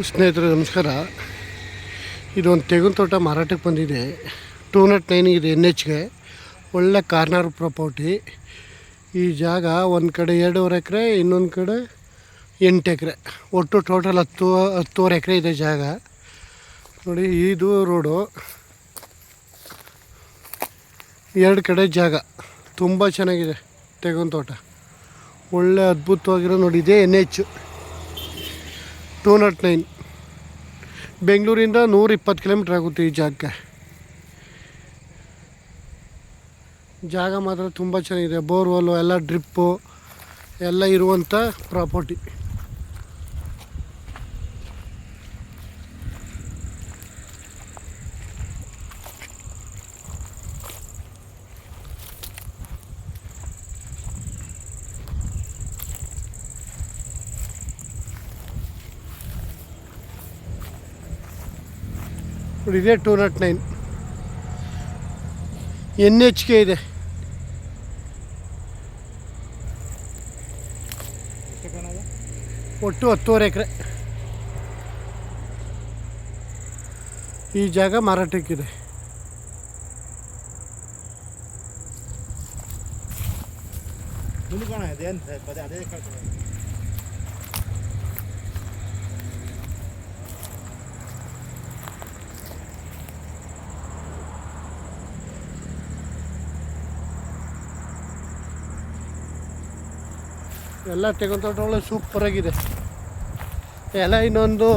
ಸ್ನೇಹಿತರೆ ನಮಸ್ಕಾರ. ಇದೊಂದು ತೆಂಗಿನ ತೋಟ ಮಾರಾಟಕ್ಕೆ ಬಂದಿದೆ. 209 ಇದೆ NHಗೆ. ಒಳ್ಳೆ ಕಾರ್ನರ್ ಪ್ರಾಪರ್ಟಿ. ಈ ಜಾಗ ಒಂದು ಕಡೆ 2.5 ಎಕರೆ, ಇನ್ನೊಂದು ಕಡೆ 8 ಎಕರೆ, ಒಟ್ಟು ಟೋಟಲ್ 10-10.5 ಎಕರೆ ಇದೆ ಜಾಗ. ನೋಡಿ, ಇದು ರೋಡು, 2 ಕಡೆ ಜಾಗ. ತುಂಬ ಚೆನ್ನಾಗಿದೆ ತೆಂಗಿನ ತೋಟ, ಒಳ್ಳೆ ಅದ್ಭುತವಾಗಿರೋ. ನೋಡಿ, ಇದೆ NH 209. ಬೆಂಗಳೂರಿಂದ 120 ಕಿಲೋಮೀಟ್ರ್ ಆಗುತ್ತೆ ಈ ಜಾಗಕ್ಕೆ. ಜಾಗ ಮಾತ್ರ ತುಂಬ ಚೆನ್ನಾಗಿದೆ. ಬೋರ್ವೆಲ್ಲು ಎಲ್ಲ, ಡ್ರಿಪ್ಪು ಎಲ್ಲ ಇರುವಂಥ ಪ್ರಾಪರ್ಟಿ. ಇದೇ 209 NHಗೆ ಇದೆ. ಒಟ್ಟು 10.5 ಎಕರೆ ಈ ಜಾಗ ಮಾರಾಟಕ್ಕಿದೆ. ಎಲ್ಲ ತೆಂಗಿನ ತೋಟ ಒಳ್ಳೆ ಸೂಪರಾಗಿದೆ. ಎಲ್ಲ ಇನ್ನೊಂದು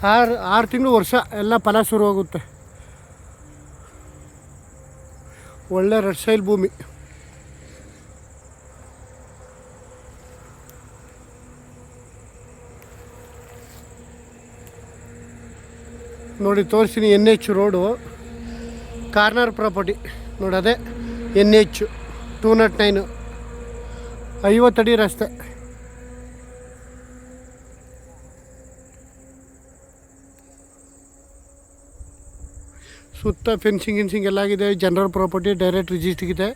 6 ತಿಂಗಳು, ವರ್ಷ ಎಲ್ಲ ಫಲ ಶುರು ಹೋಗುತ್ತೆ. ಒಳ್ಳೆ ರೆಡ್ ಸೈಲ್ ಭೂಮಿ. ನೋಡಿ, ತೋರಿಸ್ತೀನಿ. NH road, corner property. ನೋಡಿ, ಅದೇ NH 209, 50 ಅಡಿ ರಸ್ತೆ. ಸುತ್ತ ಫೆನ್ಸಿಂಗ್ ಎಲ್ಲ ಆಗಿದೆ. ಜನರಲ್ ಪ್ರಾಪರ್ಟಿ, ಡೈರೆಕ್ಟ್ ರಿಜಿಸ್ಟ್ರಿಗೆ ಇದೆ.